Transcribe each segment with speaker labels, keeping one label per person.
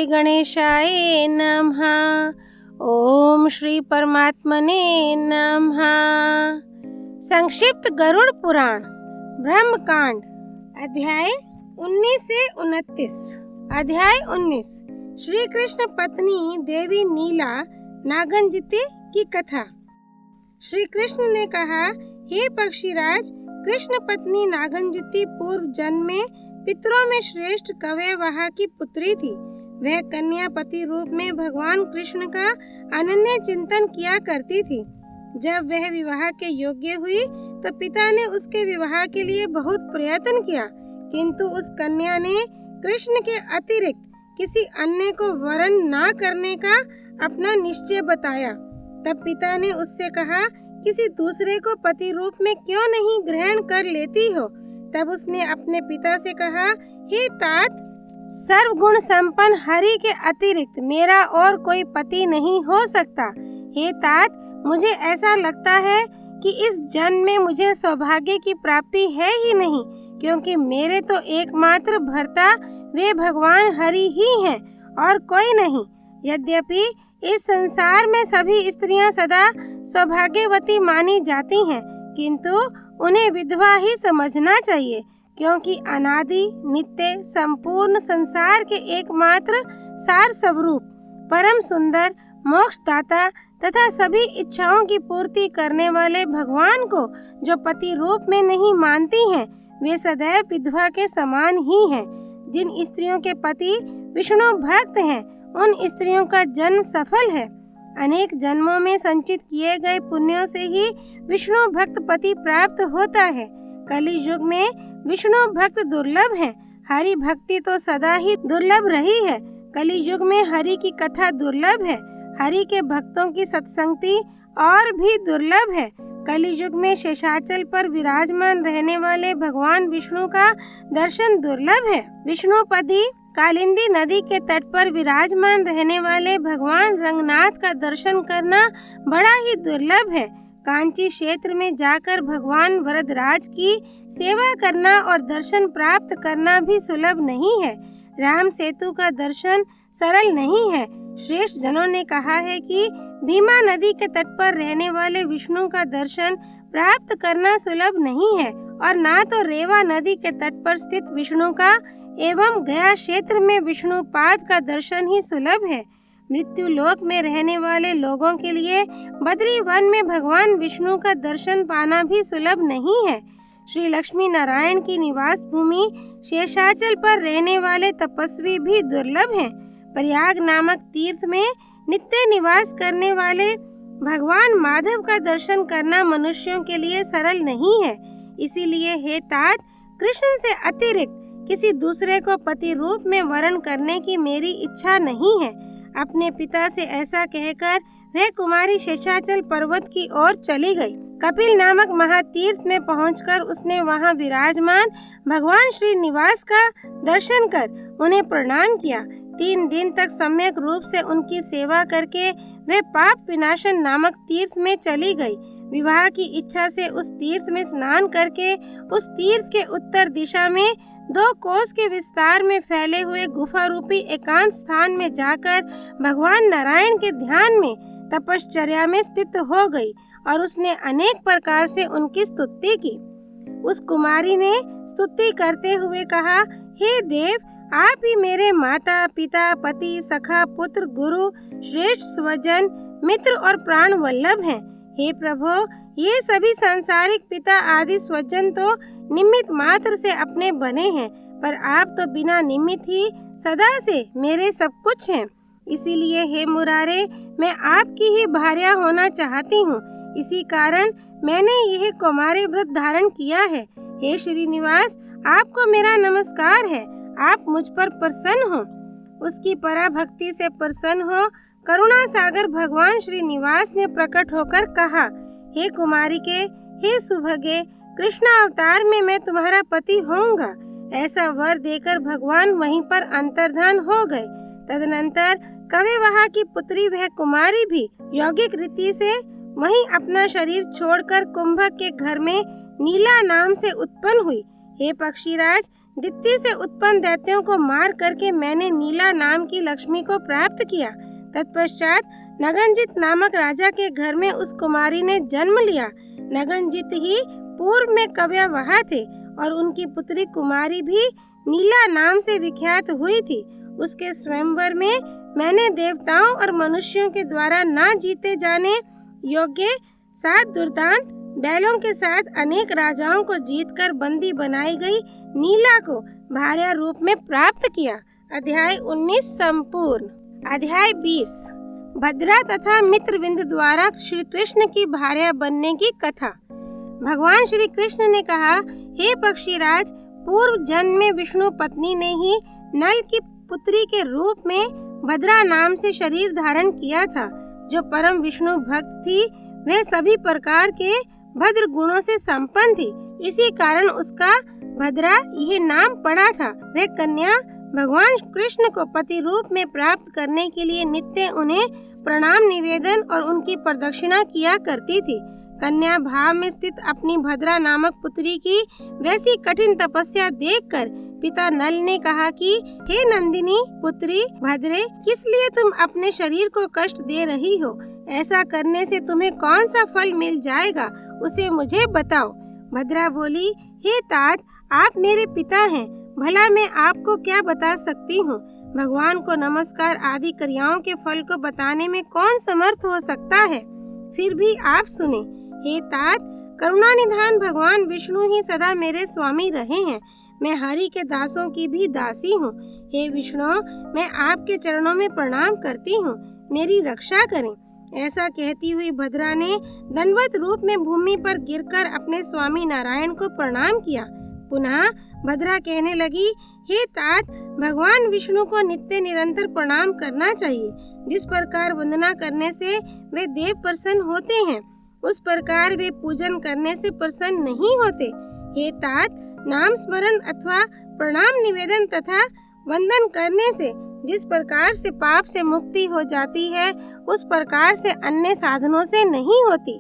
Speaker 1: श्री गणेशाय नमः। ओम श्री परमात्मने नमः। संक्षिप्त गरुड़ पुराण ब्रह्मकांड अध्याय 19 से 29। अध्याय 19 श्री कृष्ण पत्नी देवी नीला नागंजिती की कथा। श्री कृष्ण ने कहा, हे पक्षीराज, कृष्ण पत्नी नागंजिती पूर्व जन्म में पितरों में श्रेष्ठ कव्यवाहा की पुत्री थी। वह कन्यापति रूप में भगवान कृष्ण का अनन्य चिंतन किया करती थी। जब वह विवाह के योग्य हुई तो पिता ने उसके विवाह के लिए बहुत प्रयत्न किया, किंतु उस कन्या ने कृष्ण के अतिरिक्त किसी अन्य को वरण ना करने का अपना निश्चय बताया। तब पिता ने उससे कहा, किसी दूसरे को पति रूप में क्यों नहीं ग्रहण कर लेती हो? तब उसने अपने पिता से कहा, हे तात, सर्वगुण संपन्न हरि के अतिरिक्त मेरा और कोई पति नहीं हो सकता। हे तात, मुझे ऐसा लगता है कि इस जन्म में मुझे सौभाग्य की प्राप्ति है ही नहीं, क्योंकि मेरे तो एकमात्र भर्ता वे भगवान हरि ही हैं और कोई नहीं। यद्यपि इस संसार में सभी स्त्रियां सदा सौभाग्यवती मानी जाती हैं, किंतु उन्हें विधवा ही समझना चाहिए, क्योंकि अनादि नित्य संपूर्ण संसार के एकमात्र सार स्वरूप परम सुंदर मोक्षदाता तथा सभी इच्छाओं की पूर्ति करने वाले भगवान को जो पति रूप में नहीं मानती हैं, वे सदैव विधवा के समान ही हैं। जिन स्त्रियों के पति विष्णु भक्त हैं, उन स्त्रियों का जन्म सफल है। अनेक जन्मों में संचित किए गए पुण्यों से ही विष्णु भक्त पति प्राप्त होता है। कलि युग में विष्णु भक्त दुर्लभ हैं। हरि भक्ति तो सदा ही दुर्लभ रही है। कलि युग में हरि की कथा दुर्लभ है। हरि के भक्तों की सत्संगति और भी दुर्लभ है। कलि युग में शेषाचल पर विराजमान रहने वाले भगवान विष्णु का दर्शन दुर्लभ है। विष्णुपदी कालिंदी नदी के तट पर विराजमान रहने वाले भगवान रंगनाथ का दर्शन करना बड़ा ही दुर्लभ है। कांची क्षेत्र में जाकर भगवान वरदराज की सेवा करना और दर्शन प्राप्त करना भी सुलभ नहीं है। राम सेतु का दर्शन सरल नहीं है। श्रेष्ठ जनों ने कहा है कि भीमा नदी के तट पर रहने वाले विष्णु का दर्शन प्राप्त करना सुलभ नहीं है, और ना तो रेवा नदी के तट पर स्थित विष्णु का एवं गया क्षेत्र में विष्णुपाद का दर्शन ही सुलभ है। मृत्यु लोक में रहने वाले लोगों के लिए बद्री वन में भगवान विष्णु का दर्शन पाना भी सुलभ नहीं है। श्री लक्ष्मी नारायण की निवास भूमि शेषाचल पर रहने वाले तपस्वी भी दुर्लभ हैं। प्रयाग नामक तीर्थ में नित्य निवास करने वाले भगवान माधव का दर्शन करना मनुष्यों के लिए सरल नहीं है। इसीलिए हे तात, कृष्ण से अतिरिक्त किसी दूसरे को पति रूप में वरण करने की मेरी इच्छा नहीं है। अपने पिता से ऐसा कहकर वह कुमारी शेषाचल पर्वत की ओर चली गई। कपिल नामक महातीर्थ में पहुंचकर उसने वहां विराजमान भगवान श्री निवास का दर्शन कर उन्हें प्रणाम किया। 3 दिन तक सम्यक रूप से उनकी सेवा करके वह पाप विनाशन नामक तीर्थ में चली गई। विवाह की इच्छा से उस तीर्थ में स्नान करके उस तीर्थ के उत्तर दिशा में 2 कोस के विस्तार में फैले हुए गुफा रूपी एकांत स्थान में जाकर भगवान नारायण के ध्यान में तपश्चर्या में स्थित हो गई और उसने अनेक प्रकार से उनकी स्तुति की। उस कुमारी ने स्तुति करते हुए कहा, हे देव, आप ही मेरे माता पिता पति सखा पुत्र गुरु श्रेष्ठ स्वजन मित्र और प्राण वल्लभ हैं। हे प्रभु, ये सभी सांसारिक पिता आदि स्वजन तो निमित्त मात्र से अपने बने हैं, पर आप तो बिना निमित्त ही सदा से मेरे सब कुछ हैं। इसीलिए हे मुरारे, मैं आपकी ही भार्या होना चाहती हूँ। इसी कारण मैंने यह कुमारी व्रत धारण किया है। हे श्रीनिवास, आपको मेरा नमस्कार है। आप मुझ पर प्रसन्न हो। उसकी पराभक्ति से प्रसन्न हो करुणा सागर भगवान श्रीनिवास ने प्रकट होकर कहा, हे कुमारी के, हे सुभगे, कृष्ण अवतार में मैं तुम्हारा पति होऊंगा। ऐसा वर देकर भगवान वहीं पर अंतर्धान हो गए। तदनंतर कव्यवाहा की पुत्री वह कुमारी भी यौगिक रीति से वहीं अपना शरीर छोड़कर कुंभक के घर में नीला नाम से उत्पन्न हुई। हे पक्षीराज, दित्ति से उत्पन्न दैत्यों को मार करके मैंने नीला नाम की लक्ष्मी को प्राप्त किया। तत्पश्चात नगनजित नामक राजा के घर में उस कुमारी ने जन्म लिया। नगनजित ही पूर्व में कव्यवहा थे और उनकी पुत्री कुमारी भी नीला नाम से विख्यात हुई थी। उसके स्वयंवर में मैंने देवताओं और मनुष्यों के द्वारा ना जीते जाने योग्य 7 दुर्दांत बैलों के साथ अनेक राजाओं को जीतकर बंदी बनाई गई नीला को भार्या रूप में प्राप्त किया। अध्याय 19 संपूर्ण। अध्याय 20 भद्रा तथा मित्रविंद द्वारा श्री कृष्ण की भार्या बनने की कथा। भगवान श्री कृष्ण ने कहा, हे पक्षीराज, पूर्व जन्म में विष्णु पत्नी ने ही नल की पुत्री के रूप में भद्रा नाम से शरीर धारण किया था। जो परम विष्णु भक्त थी वह सभी प्रकार के भद्र गुणों से संपन्न थी, इसी कारण उसका भद्रा यह नाम पड़ा था। वह कन्या भगवान कृष्ण को पति रूप में प्राप्त करने के लिए नित्य उन्हें प्रणाम निवेदन और उनकी प्रदक्षिणा किया करती थी। कन्या भाव में स्थित अपनी भद्रा नामक पुत्री की वैसी कठिन तपस्या देखकर पिता नल ने कहा कि हे नंदिनी पुत्री भद्रे, किस लिए तुम अपने शरीर को कष्ट दे रही हो? ऐसा करने से तुम्हें कौन सा फल मिल जाएगा, उसे मुझे बताओ। भद्रा बोली, हे तात, आप मेरे पिता हैं, भला मैं आपको क्या बता सकती हूँ? भगवान को नमस्कार आदि क्रियाओं के फल को बताने में कौन समर्थ हो सकता है? फिर भी आप सुने। हे तात, करुणा निधान भगवान विष्णु ही सदा मेरे स्वामी रहे हैं। मैं हरि के दासों की भी दासी हूँ। हे विष्णु, मैं आपके चरणों में प्रणाम करती हूँ, मेरी रक्षा करें। ऐसा कहती हुई भद्रा ने दंडवत रूप में भूमि पर गिरकर अपने स्वामी नारायण को प्रणाम किया। पुनः भद्रा कहने लगी, हे तात, भगवान विष्णु को नित्य निरंतर प्रणाम करना चाहिए। जिस प्रकार वंदना करने से वे देव प्रसन्न होते हैं, उस प्रकार वे पूजन करने से प्रसन्न नहीं होते। हे तात, नाम स्मरण अथवा प्रणाम निवेदन तथा वंदन करने से जिस प्रकार से पाप से मुक्ति हो जाती है, उस प्रकार से अन्य साधनों से नहीं होती।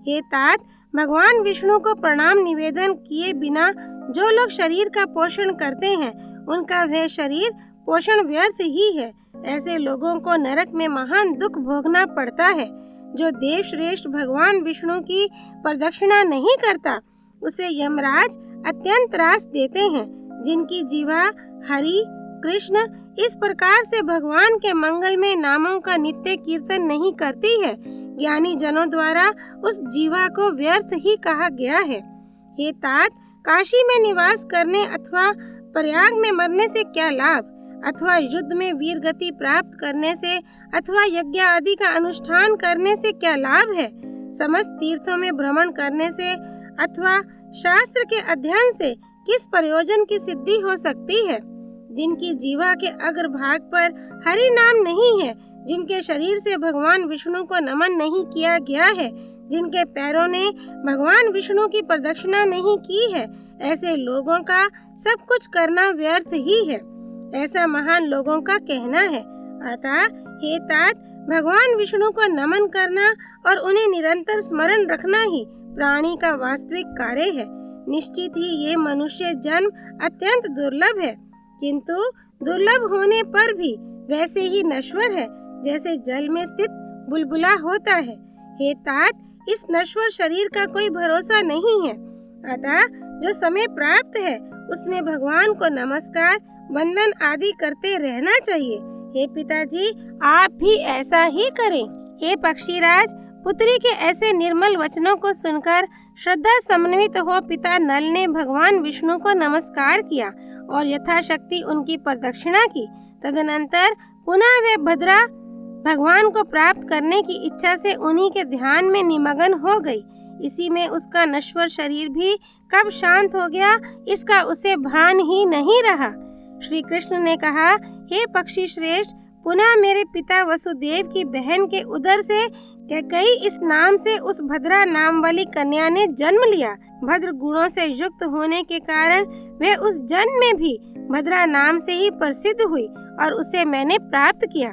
Speaker 1: हे तात, भगवान विष्णु को प्रणाम निवेदन किए बिना जो लोग शरीर का पोषण करते हैं, उनका वह शरीर पोषण व्यर्थ ही है। ऐसे लोगों को नरक में महान दुख भोगना पड़ता है। जो देव श्रेष्ठ भगवान विष्णु की प्रदक्षिणा नहीं करता, उसे यमराज अत्यंत त्रास देते हैं। जिनकी जीवा हरि कृष्ण इस प्रकार से भगवान के मंगलमय नामों का नित्य कीर्तन नहीं करती है, ज्ञानी जनों द्वारा उस जीवा को व्यर्थ ही कहा गया है। हे तात, काशी में निवास करने अथवा प्रयाग में मरने से क्या लाभ? अथवा युद्ध में वीर गति प्राप्त करने से अथवा यज्ञ आदि का अनुष्ठान करने से क्या लाभ है? समस्त तीर्थों में भ्रमण करने से अथवा शास्त्र के अध्ययन से किस प्रयोजन की सिद्धि हो सकती है? जिनकी जीवा के अग्रभाग पर हरि नाम नहीं है, जिनके शरीर से भगवान विष्णु को नमन नहीं किया गया है, जिनके पैरों ने भगवान विष्णु की प्रदक्षिणा नहीं की है, ऐसे लोगों का सब कुछ करना व्यर्थ ही है, ऐसा महान लोगों का कहना है। अतः हे तात, भगवान विष्णु को नमन करना और उन्हें निरंतर स्मरण रखना ही प्राणी का वास्तविक कार्य है। निश्चित ही ये मनुष्य जन्म अत्यंत दुर्लभ है, किंतु दुर्लभ होने पर भी वैसे ही नश्वर है जैसे जल में स्थित बुलबुला होता है। हे तात, इस नश्वर शरीर का कोई भरोसा नहीं है। अतः जो समय प्राप्त है उसमें भगवान को नमस्कार वंदन आदि करते रहना चाहिए। हे पिताजी, आप भी ऐसा ही करें। हे पक्षीराज, पुत्री के ऐसे निर्मल वचनों को सुनकर श्रद्धा समन्वित हो पिता नल ने भगवान विष्णु को नमस्कार किया और यथाशक्ति उनकी प्रदक्षिणा की। तदनंतर पुनः वे भद्रा भगवान को प्राप्त करने की इच्छा से उन्हीं के ध्यान में निमग्न हो गई। इसी में उसका नश्वर शरीर भी कब शांत हो गया, इसका उसे भान ही नहीं रहा। श्री कृष्ण ने कहा, हे पक्षी श्रेष्ठ, पुनः मेरे पिता वसुदेव की बहन के उदर से कैकेयी इस नाम से उस भद्रा नाम वाली कन्या ने जन्म लिया। भद्र गुणों से युक्त होने के कारण वह उस जन्म में भी भद्रा नाम से ही प्रसिद्ध हुई और उसे मैंने प्राप्त किया।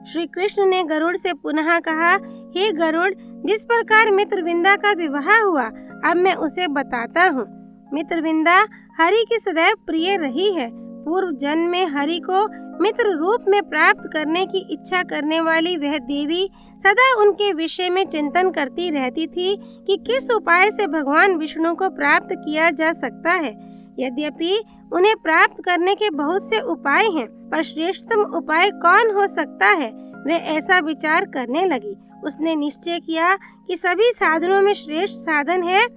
Speaker 1: श्री कृष्ण ने गरुड़ से पुनः कहा, हे गरुड़, जिस प्रकार मित्रविंदा का विवाह हुआ, अब मैं उसे बताता हूँ। मित्रविंदा हरि की सदैव प्रिय रही है। पूर्व जन्म में हरि को मित्र रूप में प्राप्त करने की इच्छा करने वाली वह देवी सदा उनके विषय में चिंतन करती रहती थी कि किस उपाय से भगवान विष्णु को प्राप्त किया जा सकता है। यद्यपि उन्हें प्राप्त करने के बहुत से उपाय हैं, पर श्रेष्ठतम उपाय कौन हो सकता है, वह ऐसा विचार करने लगी। उसने निश्चय किया कि सभी साधनों में श्रेष्ठ साधन है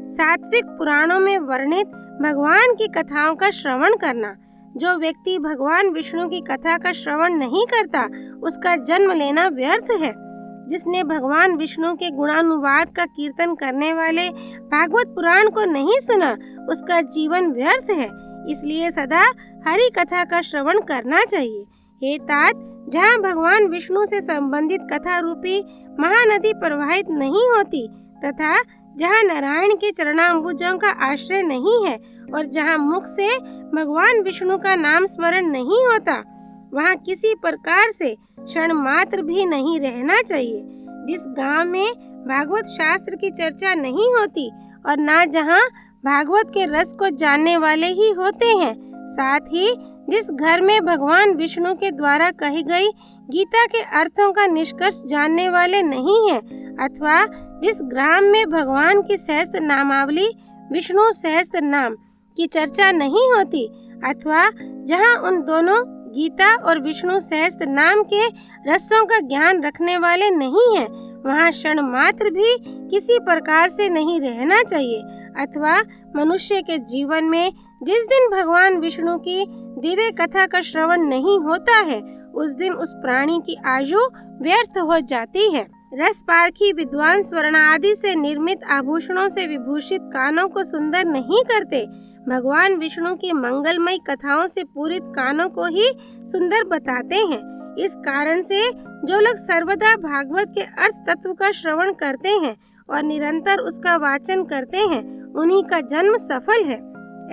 Speaker 1: सात्विक पुराणों में वर्णित भगवान की कथाओं का श्रवण करना। जो व्यक्ति भगवान विष्णु की कथा का श्रवण नहीं करता, उसका जन्म लेना व्यर्थ है। जिसने भगवान विष्णु के गुणानुवाद का कीर्तन करने वाले भागवत पुराण को नहीं सुना, उसका जीवन व्यर्थ है। इसलिए सदा हरि कथा का श्रवण करना चाहिए। हे तात, जहाँ भगवान विष्णु से संबंधित कथा रूपी महानदी प्रवाहित नहीं होती तथा जहाँ नारायण के चरणाम्बुजों का आश्रय नहीं है और जहाँ मुख से भगवान विष्णु का नाम स्मरण नहीं होता, वहाँ किसी प्रकार से क्षण मात्र भी नहीं रहना चाहिए। जिस गांव में भागवत शास्त्र की चर्चा नहीं होती और ना जहाँ भागवत के रस को जानने वाले ही होते हैं, साथ ही जिस घर में भगवान विष्णु के द्वारा कही गई गीता के अर्थों का निष्कर्ष जानने वाले नहीं हैं, अथवा जिस ग्राम में भगवान की सहस्त्र नामावली विष्णु सहस्त्र नाम की चर्चा नहीं होती, अथवा जहां उन दोनों गीता और विष्णु सहस्त्र नाम के रसों का ज्ञान रखने वाले नहीं हैं, वहां क्षण मात्र भी किसी प्रकार से नहीं रहना चाहिए। अथवा मनुष्य के जीवन में जिस दिन भगवान विष्णु की दिव्य कथा का श्रवण नहीं होता है, उस दिन उस प्राणी की आयु व्यर्थ हो जाती है। रस पारखी विद्वान स्वर्ण आदि से निर्मित आभूषणों से विभूषित कानों को सुंदर नहीं करते, भगवान विष्णु की मंगलमय कथाओं से पूरित कानों को ही सुंदर बताते हैं। इस कारण से जो लोग सर्वदा भागवत के अर्थ तत्व का श्रवण करते हैं और निरंतर उसका वाचन करते हैं, उन्हीं का जन्म सफल है,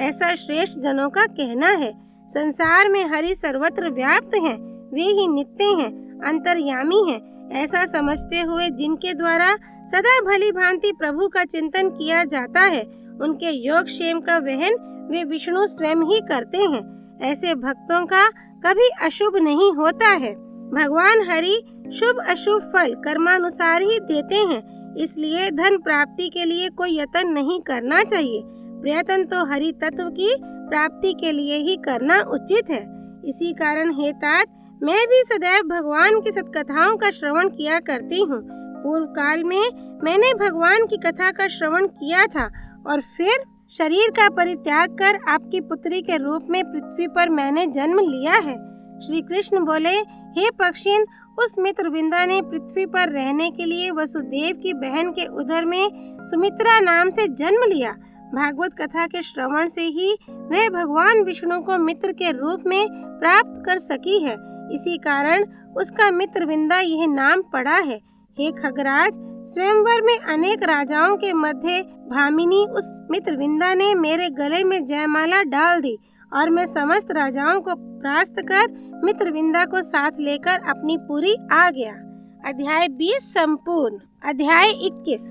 Speaker 1: ऐसा श्रेष्ठ जनों का कहना है। संसार में हरि सर्वत्र व्याप्त हैं, वे ही नित्य हैं, अंतर्यामी हैं, ऐसा समझते हुए जिनके द्वारा सदा भली भांति प्रभु का चिंतन किया जाता है, उनके योग क्षेम का वहन वे विष्णु स्वयं ही करते हैं। ऐसे भक्तों का कभी अशुभ नहीं होता है। भगवान हरि शुभ अशुभ फल कर्मानुसार ही देते हैं, इसलिए धन प्राप्ति के लिए कोई यत्न नहीं करना चाहिए। प्रयत्न तो हरि तत्व की प्राप्ति के लिए ही करना उचित है। इसी कारण हे तात, मैं भी सदैव भगवान की सत्कथाओं का श्रवण किया करती हूँ। पूर्व काल में मैंने भगवान की कथा का श्रवण किया था और फिर शरीर का परित्याग कर आपकी पुत्री के रूप में पृथ्वी पर मैंने जन्म लिया है। श्री कृष्ण बोले, हे पक्षिन, उस मित्रविंदा ने पृथ्वी पर रहने के लिए वसुदेव की बहन के उदर में सुमित्रा नाम से जन्म लिया। भागवत कथा के श्रवण से ही वह भगवान विष्णु को मित्र के रूप में प्राप्त कर सकी है। इसी कारण उसका मित्रविंदा यह नाम पड़ा है। हे खगराज, स्वयंवर में अनेक राजाओं के मध्य भामिनी उस मित्रविंदा ने मेरे गले में जयमाला डाल दी और मैं समस्त राजाओं को परास्त कर मित्रविंदा को साथ लेकर अपनी पुरी आ गया। अध्याय 20 संपूर्ण। अध्याय 21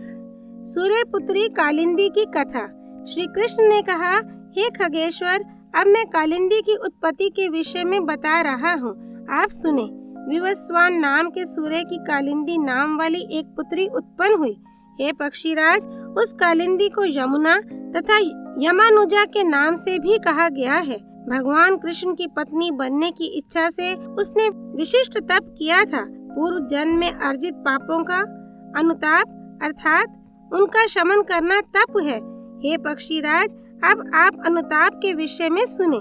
Speaker 1: सूर्य पुत्री कालिंदी की कथा। श्री कृष्ण ने कहा, हे खगेश्वर, अब मैं कालिंदी की उत्पत्ति के विषय में बता रहा हूँ, आप सुने। विवस्वान नाम के सूर्य की कालिंदी नाम वाली एक पुत्री उत्पन्न हुई। हे पक्षीराज, उस कालिंदी को यमुना तथा यमानुजा के नाम से भी कहा गया है। भगवान कृष्ण की पत्नी बनने की इच्छा से उसने विशिष्ट तप किया था। पूर्व जन्म में अर्जित पापों का अनुताप अर्थात उनका शमन करना तप है। हे पक्षीराज, अब आप अनुताप के विषय में सुने।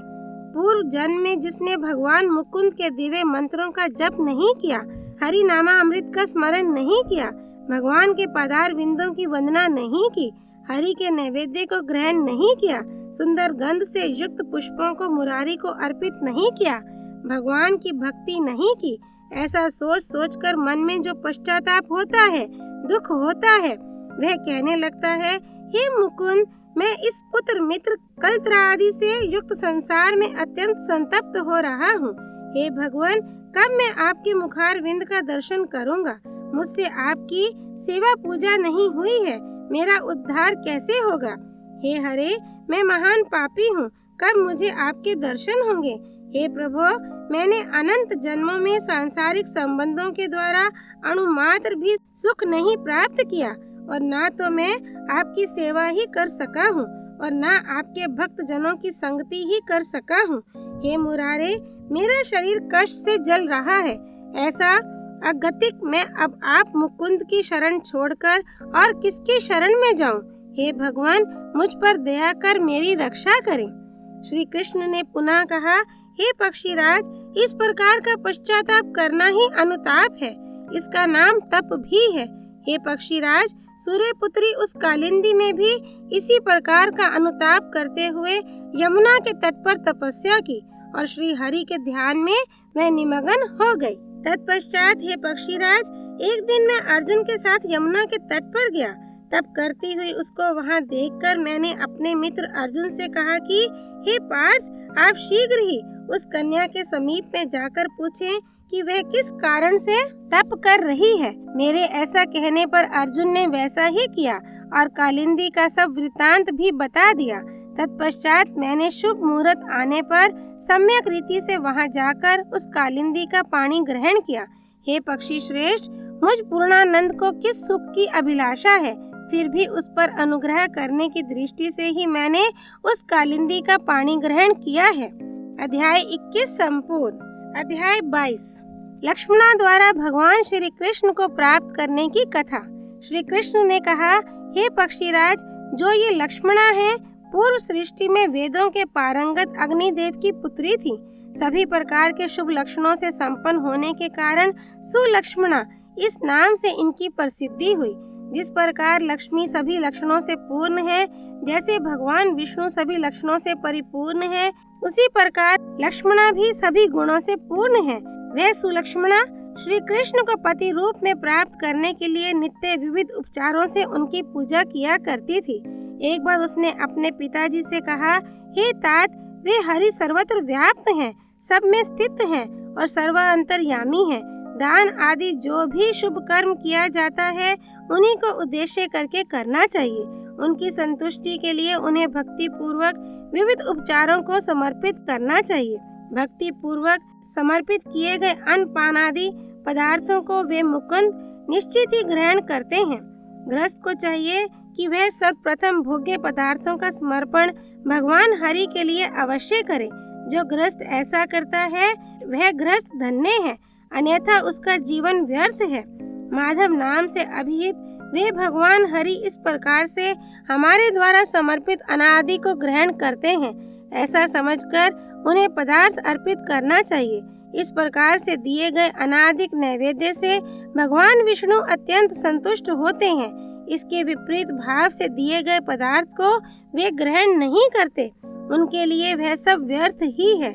Speaker 1: पूर्व जन्म में जिसने भगवान मुकुंद के दिव्य मंत्रों का जप नहीं किया, हरि नामा अमृत का स्मरण नहीं किया, भगवान के पदार बिंदों की वंदना नहीं की, हरि के नैवेद्य को ग्रहण नहीं किया, सुंदर गंध से युक्त पुष्पों को मुरारी को अर्पित नहीं किया, भगवान की भक्ति नहीं की, ऐसा सोच सोच कर मन में जो पश्चाताप होता है, दुख होता है, वह कहने लगता है, हे मुकुंद, मैं इस पुत्र मित्र कलत्र आदि से युक्त संसार में अत्यंत संतप्त हो रहा हूँ। हे भगवान, कब मैं आपके मुखार विंद का दर्शन करूँगा? मुझसे आपकी सेवा पूजा नहीं हुई है, मेरा उद्धार कैसे होगा? हे हरे, मैं महान पापी हूँ, कब मुझे आपके दर्शन होंगे? हे प्रभु, मैंने अनंत जन्मों में सांसारिक संबंधों के द्वारा अणुमात्र भी सुख नहीं प्राप्त किया, और ना तो मैं आपकी सेवा ही कर सका हूँ और ना आपके भक्त जनों की संगति ही कर सका हूँ। हे मुरारे, मेरा शरीर कष्ट से जल रहा है। ऐसा अगतिक मैं अब आप मुकुंद की शरण छोड़कर और किसकी शरण में जाऊं? हे भगवान, मुझ पर दया कर मेरी रक्षा करें। श्री कृष्ण ने पुनः कहा, हे पक्षीराज, इस प्रकार का पश्चाताप करना ही अनुताप है, इसका नाम तप भी है। हे पक्षीराज, सूर्यपुत्री उस कालिंदी ने भी इसी प्रकार का अनुताप करते हुए यमुना के तट पर तपस्या की और श्री हरि के ध्यान में वह निमग्न हो गई। तत्पश्चात हे पक्षीराज, एक दिन मैं अर्जुन के साथ यमुना के तट पर गया। तब करती हुई उसको वहां देखकर मैंने अपने मित्र अर्जुन से कहा कि हे पार्थ, आप शीघ्र ही उस कन्या के समीप में जाकर पूछें कि वह किस कारण से तप कर रही है। मेरे ऐसा कहने पर अर्जुन ने वैसा ही किया और कालिंदी का सब वृतांत भी बता दिया। तत्पश्चात मैंने शुभ मुहूर्त आने पर सम्यक रीति से वहां जाकर उस कालिंदी का पानी ग्रहण किया। हे पक्षी श्रेष्ठ, मुझ पूर्णानंद को किस सुख की अभिलाषा है, फिर भी उस पर अनुग्रह करने की दृष्टि से ही मैंने उस कालिंदी का पानी ग्रहण किया है। अध्याय 21 संपूर्ण। अध्याय 22 लक्ष्मणा द्वारा भगवान श्री कृष्ण को प्राप्त करने की कथा। श्री कृष्ण ने कहा, हे पक्षीराज, जो ये लक्ष्मणा है, पूर्व सृष्टि में वेदों के पारंगत अग्निदेव की पुत्री थी। सभी प्रकार के शुभ लक्षणों से संपन्न होने के कारण सुलक्ष्मणा इस नाम से इनकी प्रसिद्धि हुई। जिस प्रकार लक्ष्मी सभी लक्षणों से पूर्ण है, जैसे भगवान विष्णु सभी लक्षणों से परिपूर्ण है, उसी प्रकार लक्ष्मणा भी सभी गुणों से पूर्ण है। वह सुलक्ष्मणा श्री कृष्ण को पति रूप में प्राप्त करने के लिए नित्य विविध उपचारों से उनकी पूजा किया करती थी। एक बार उसने अपने पिताजी से कहा, हे तात, वे हरि सर्वत्र व्याप्त हैं, सब में स्थित हैं और सर्वांतर्यामी हैं। दान आदि जो भी शुभ कर्म किया जाता है, उन्हीं को उद्देश्य करके करना चाहिए। उनकी संतुष्टि के लिए उन्हें भक्ति पूर्वक विविध उपचारों को समर्पित करना चाहिए। भक्ति पूर्वक समर्पित किए गए अन्न पान आदि पदार्थों को वे मुकुंद निश्चित ही ग्रहण करते हैं। गृहस्थ को चाहिए कि वह सर्वप्रथम भोग्य पदार्थों का समर्पण भगवान हरि के लिए अवश्य करे। जो गृहस्थ ऐसा करता है, वह गृहस्थ धन्य है, अन्यथा उसका जीवन व्यर्थ है। माधव नाम से अभिहित वे भगवान हरि इस प्रकार से हमारे द्वारा समर्पित अनादि को ग्रहण करते हैं। ऐसा समझकर उन्हें पदार्थ अर्पित करना चाहिए। इस प्रकार से दिए गए अनादिक नैवेद्य से भगवान विष्णु अत्यंत संतुष्ट होते हैं। इसके विपरीत भाव से दिए गए पदार्थ को वे ग्रहण नहीं करते, उनके लिए वह सब व्यर्थ ही है।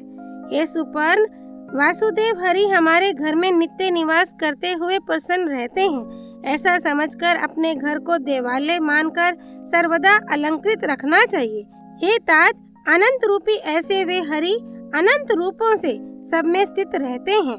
Speaker 1: हे सुपर्ण, वासुदेव हरि हमारे घर में नित्य निवास करते हुए प्रसन्न रहते हैं। ऐसा समझकर अपने घर को देवालय मानकर सर्वदा अलंकृत रखना चाहिए। हे तात, अनंत रूपी ऐसे वे हरि अनंत रूपों से सब में स्थित रहते हैं।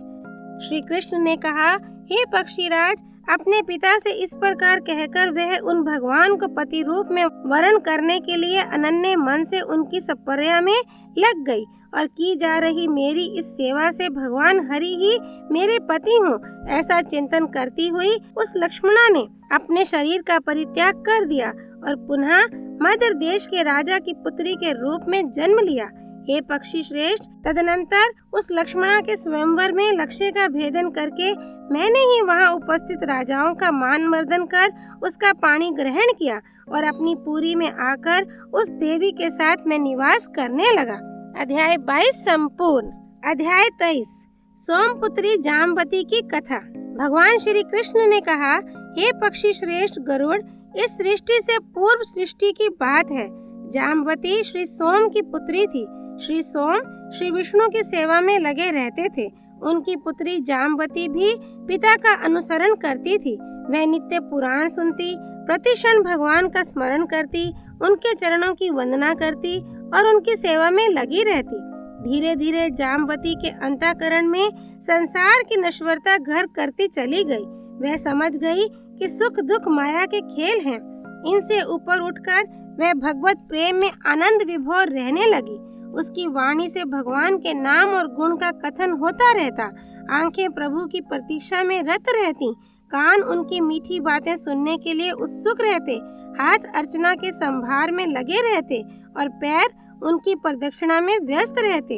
Speaker 1: श्री कृष्ण ने कहा, हे पक्षीराज, अपने पिता से इस प्रकार कहकर वह उन भगवान को पति रूप में वर्ण करने के लिए अनन्य मन से उनकी सपर्या में लग गई और की जा रही मेरी इस सेवा से भगवान हरि ही मेरे पति हों, ऐसा चिंतन करती हुई उस लक्ष्मणा ने अपने शरीर का परित्याग कर दिया और पुनः मध्य देश के राजा की पुत्री के रूप में जन्म लिया। हे पक्षी श्रेष्ठ, तदनंतर उस लक्ष्मणा के स्वयंवर में लक्ष्य का भेदन करके मैंने ही वहां उपस्थित राजाओं का मान मर्दन कर उसका पानी ग्रहण किया और अपनी पुरी में आकर उस देवी के साथ मैं निवास करने लगा। अध्याय 22 संपूर्ण। अध्याय 23 सोमपुत्री जामवती की कथा। भगवान श्री कृष्ण ने कहा, हे पक्षी श्रेष्ठ गरुड़, इस सृष्टि से पूर्व सृष्टि की बात है। जामवती श्री सोम की पुत्री थी। श्री सोम श्री विष्णु की सेवा में लगे रहते थे। उनकी पुत्री जामवती भी पिता का अनुसरण करती थी। वह नित्य पुराण सुनती, प्रतिक्षण भगवान का स्मरण करती, उनके चरणों की वंदना करती और उनकी सेवा में लगी रहती। धीरे धीरे जामवती के अंतःकरण में संसार की नश्वरता घर करती चली गई। वह समझ गई कि सुख दुख माया के खेल हैं। इनसे ऊपर उठकर वह भगवत प्रेम में आनंद विभोर रहने लगी। उसकी वाणी से भगवान के नाम और गुण का कथन होता रहता। आंखें प्रभु की प्रतीक्षा में रत रहती, कान उनकी मीठी बातें सुनने के लिए उत्सुक रहते, हाथ अर्चना के संभार में लगे रहते और पैर उनकी प्रदक्षिणा में व्यस्त रहते।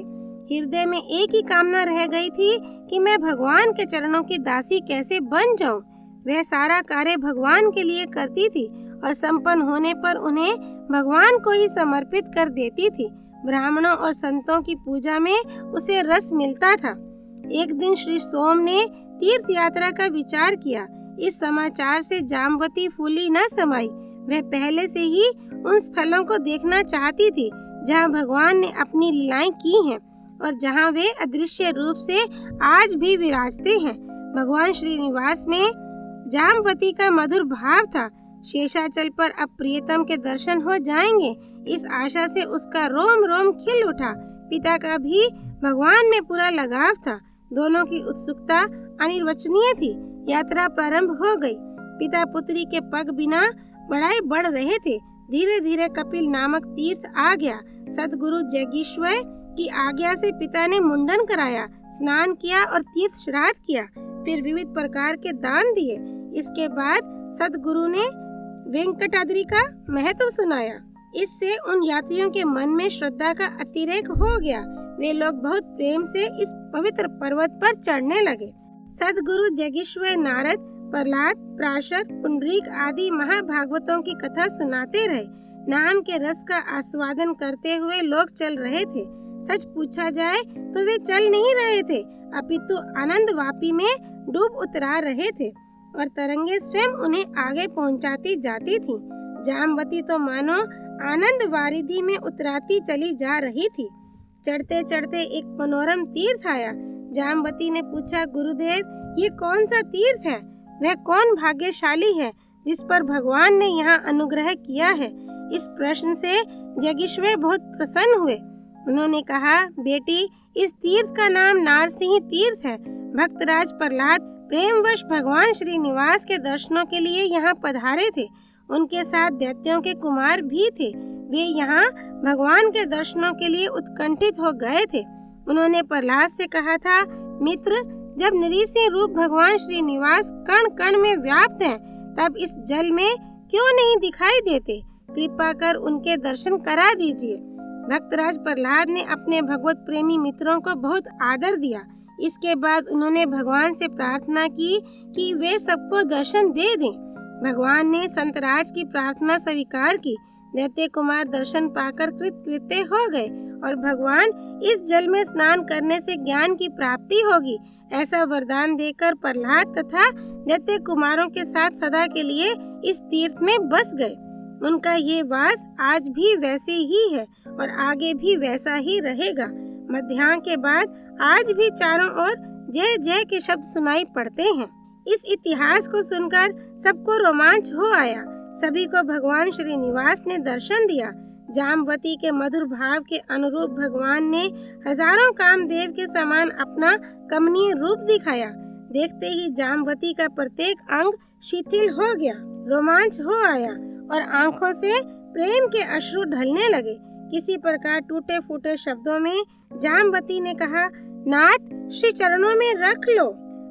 Speaker 1: हृदय में एक ही कामना रह गई थी कि मैं भगवान के चरणों की दासी कैसे बन जाऊं। वह सारा कार्य भगवान के लिए करती थी और संपन्न होने पर उन्हें भगवान को ही समर्पित कर देती थी। ब्राह्मणों और संतों की पूजा में उसे रस मिलता था। एक दिन श्री सोम ने तीर्थ यात्रा का विचार किया। इस समाचार से जाम्बवती फूली न समाई। वह पहले से ही उन स्थलों को देखना चाहती थी जहाँ भगवान ने अपनी लीलाएं की हैं और जहाँ वे अदृश्य रूप से आज भी विराजते हैं। भगवान श्रीनिवास में जाम्बवती का मधुर भाव था। शेषाचल पर अब प्रियतम के दर्शन हो जाएंगे, इस आशा से उसका रोम रोम खिल उठा। पिता का भी भगवान में पूरा लगाव था। दोनों की उत्सुकता अनिर्वचनीय थी। यात्रा प्रारंभ हो गई। पिता पुत्री के पग बिना बढ़ रहे थे। धीरे धीरे कपिल नामक तीर्थ आ गया। सदगुरु जगीश्वर की आज्ञा से पिता ने मुंडन कराया, स्नान किया और तीर्थ श्राद्ध किया, फिर विविध प्रकार के दान दिए। इसके बाद सदगुरु ने वेंकटाद्रि का महत्व सुनाया। इससे उन यात्रियों के मन में श्रद्धा का अतिरेक हो गया। वे लोग बहुत प्रेम से इस पवित्र पर्वत पर चढ़ने लगे। सदगुरु जगीश्वर नारद, प्रहलाद, प्राशर, पुंडरीक आदि महाभागवतों की कथा सुनाते रहे। नाम के रस का आस्वादन करते हुए लोग चल रहे थे। सच पूछा जाए तो वे चल नहीं रहे थे, अपितु आनंद वापी में डूब उतरा रहे थे और तरंगे स्वयं उन्हें आगे पहुंचाती जाती थीं। जाम्बवती तो मानो आनंद वारिधि में उतराती चली जा रही थी। चढ़ते चढ़ते एक मनोरम तीर्थ आया। जाम्बवती ने पूछा, गुरुदेव ये कौन सा तीर्थ है? वह कौन भाग्यशाली है जिस पर भगवान ने यहाँ अनुग्रह किया है? इस प्रश्न से जगीश्वर बहुत प्रसन्न हुए। उन्होंने कहा, बेटी इस तीर्थ का नाम नारसिंह तीर्थ है। भक्तराज प्रहलाद प्रेमवश भगवान श्रीनिवास के दर्शनों के लिए यहाँ पधारे थे। उनके साथ दैत्यों के कुमार भी थे। वे यहाँ भगवान के दर्शनों के लिए उत्कंठित हो गए थे। उन्होंने प्रहलाद से कहा था, मित्र जब नृसिंह रूप भगवान श्रीनिवास कण कण में व्याप्त हैं, तब इस जल में क्यों नहीं दिखाई देते? कृपा कर उनके दर्शन करा दीजिए। भक्तराज प्रहलाद ने अपने भगवत प्रेमी मित्रों को बहुत आदर दिया। इसके बाद उन्होंने भगवान से प्रार्थना की कि वे सबको दर्शन दे दें। भगवान ने संतराज की प्रार्थना स्वीकार की। दैत्य कुमार दर्शन पाकर कृतकृत्य हो गए और भगवान इस जल में स्नान करने से ज्ञान की प्राप्ति होगी ऐसा वरदान देकर प्रहलाद तथा दैत्य कुमारों के साथ सदा के लिए इस तीर्थ में बस गए। उनका ये वास आज भी वैसे ही है और आगे भी वैसा ही रहेगा। मध्याह्न के बाद आज भी चारों ओर जय जय के शब्द सुनाई पड़ते हैं। इस इतिहास को सुनकर सबको रोमांच हो आया। सभी को भगवान श्रीनिवास ने दर्शन दिया। जाम्बवती के मधुर भाव के अनुरूप भगवान ने हजारों कामदेव के समान अपना कमनीय रूप दिखाया। देखते ही जाम्बवती का प्रत्येक अंग शिथिल हो गया, रोमांच हो आया और आंखों से प्रेम के अश्रु ढलने लगे। किसी प्रकार टूटे फूटे शब्दों में जाम्बवती ने कहा, नाथ श्री चरणों में रख लो।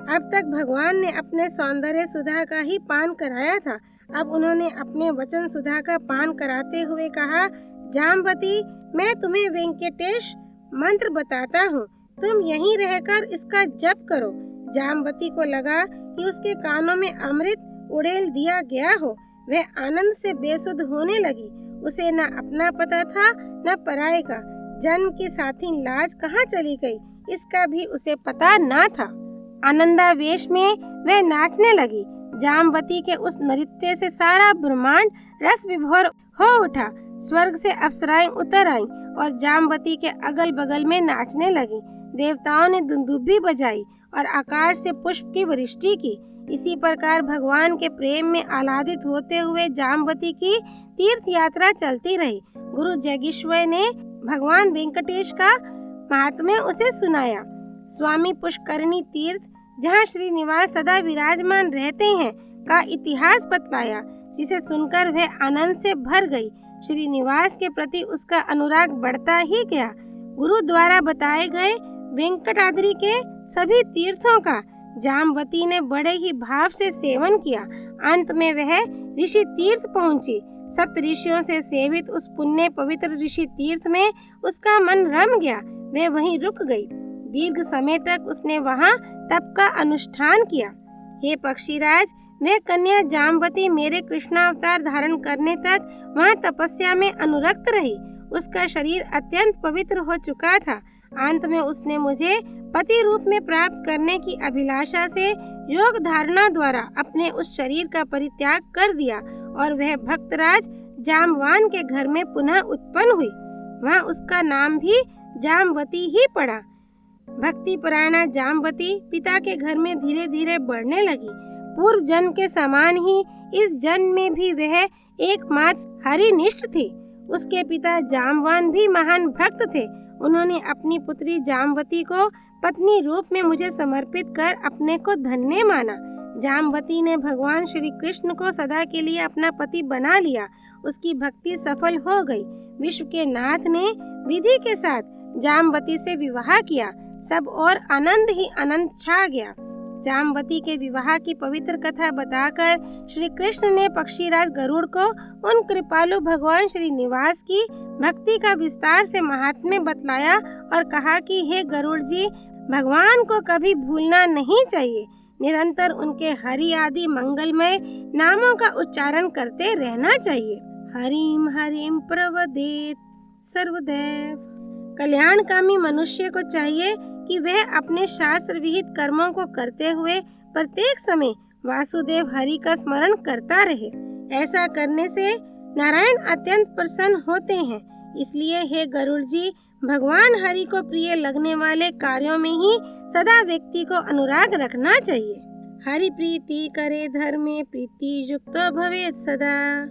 Speaker 1: अब तक भगवान ने अपने सौंदर्य सुधा का ही पान कराया था। अब उन्होंने अपने वचन सुधा का पान कराते हुए कहा, जाम्बवती मैं तुम्हें वेंकटेश मंत्र बताता हूँ, तुम यहीं रहकर इसका जप करो। जाम्बवती को लगा कि उसके कानों में अमृत उड़ेल दिया गया हो। वह आनंद से बेसुध होने लगी। उसे न अपना पता था न पराये का। जन्म की साथी लाज कहाँ चली गई, इसका भी उसे पता न था। आनंदावेश में वह नाचने लगी। जाम्बवती के उस नृत्य से सारा ब्रह्मांड रस विभोर हो उठा। स्वर्ग से अप्सराएं उतर आईं और जाम्बवती के अगल बगल में नाचने लगी। देवताओं ने दुंदुभी बजाई और आकाश से पुष्प की वृष्टि की। इसी प्रकार भगवान के प्रेम में आह्लादित होते हुए जाम्बवती की तीर्थ यात्रा चलती रही। गुरु जगीश्वर ने भगवान वेंकटेश का महात्म्य उसे सुनाया। स्वामी पुष्करणी तीर्थ जहाँ श्रीनिवास सदा विराजमान रहते हैं का इतिहास बतलाया, जिसे सुनकर वह आनंद से भर गई। श्रीनिवास के प्रति उसका अनुराग बढ़ता ही गया। गुरु द्वारा बताए गए वेंकटाद्रि के सभी तीर्थों का जामवती ने बड़े ही भाव से सेवन किया। अंत में वह ऋषि तीर्थ पहुंची। सप्त ऋषियों से सेवित उस पुण्य पवित्र ऋषि तीर्थ में उसका मन रम गया। वह वहीं रुक गई। दीर्घ समय तक उसने वहां तप का अनुष्ठान किया। हे पक्षीराज, वह कन्या जामवती मेरे कृष्णावतार धारण करने तक वहां तपस्या में अनुरक्त रही। उसका शरीर अत्यंत पवित्र हो चुका था। अंत में उसने मुझे पति रूप में प्राप्त करने की अभिलाषा से योग धारणा द्वारा अपने उस शरीर का परित्याग कर दिया और वह भक्तराज जामवान के घर में पुनः उत्पन्न हुई। वहाँ उसका नाम भी जामवती ही पड़ा। भक्ति परायणा जामवती पिता के घर में धीरे धीरे बढ़ने लगी। पूर्व जन्म के समान ही इस जन्म में भी वह एकमात्र हरिनिष्ठ थी। उसके पिता जामवान भी महान भक्त थे। उन्होंने अपनी पुत्री जामवती को पत्नी रूप में मुझे समर्पित कर अपने को धन्य माना। जामवती ने भगवान श्री कृष्ण को सदा के लिए अपना पति बना लिया। उसकी भक्ति सफल हो गई। विश्व के नाथ ने विधि के साथ जामवती से विवाह किया। सब और आनंद ही आनंद छा गया। जामवती के विवाह की पवित्र कथा बताकर श्री कृष्ण ने पक्षीराज गरुड़ को उन कृपालु भगवान श्रीनिवास की भक्ति का विस्तार से महात्म्य बतलाया और कहा कि हे गरुड़ जी, भगवान को कभी भूलना नहीं चाहिए। निरंतर उनके हरि आदि मंगलमय नामों का उच्चारण करते रहना चाहिए। हरिम हरिम प्रवदेत सर्वदैव। कल्याणकामी मनुष्य को चाहिए कि वह अपने शास्त्र विहित कर्मों को करते हुए प्रत्येक समय वासुदेव हरि का स्मरण करता रहे। ऐसा करने से नारायण अत्यंत प्रसन्न होते हैं। इसलिए हे गरुड़ जी, भगवान हरि को प्रिय लगने वाले कार्यों में ही सदा व्यक्ति को अनुराग रखना चाहिए। हरि प्रीति करे धर्मे प्रीति युक्तो भवेत् सदा।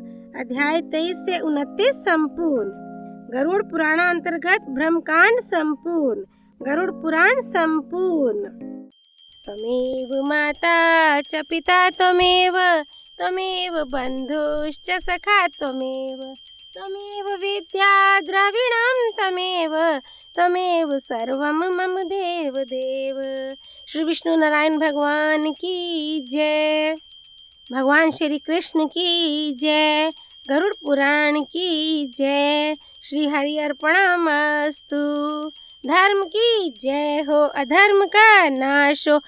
Speaker 1: अध्याय 23 से 29 संपूर्ण। गरुड़ पुराण अंतर्गत ब्रह्मकांड संपूर्ण। गरुड़ पुराण संपूर्ण। त्वमेव माता च पिता त्वमेव, त्वमेव बन्धुश्च सखा त्वमेव, त्वमेव विद्या द्रविणं त्वमेव, त्वमेव सर्वं मम देव देव। श्री विष्णु नारायण भगवान की जय। भगवान श्री कृष्ण की जय। गरुड़ पुराण की जय। श्री हरि अर्पणमस्तु। धर्म की जय हो, अधर्म का नाश हो,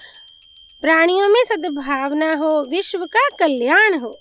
Speaker 1: प्राणियों में सद्भावना हो, विश्व का कल्याण हो।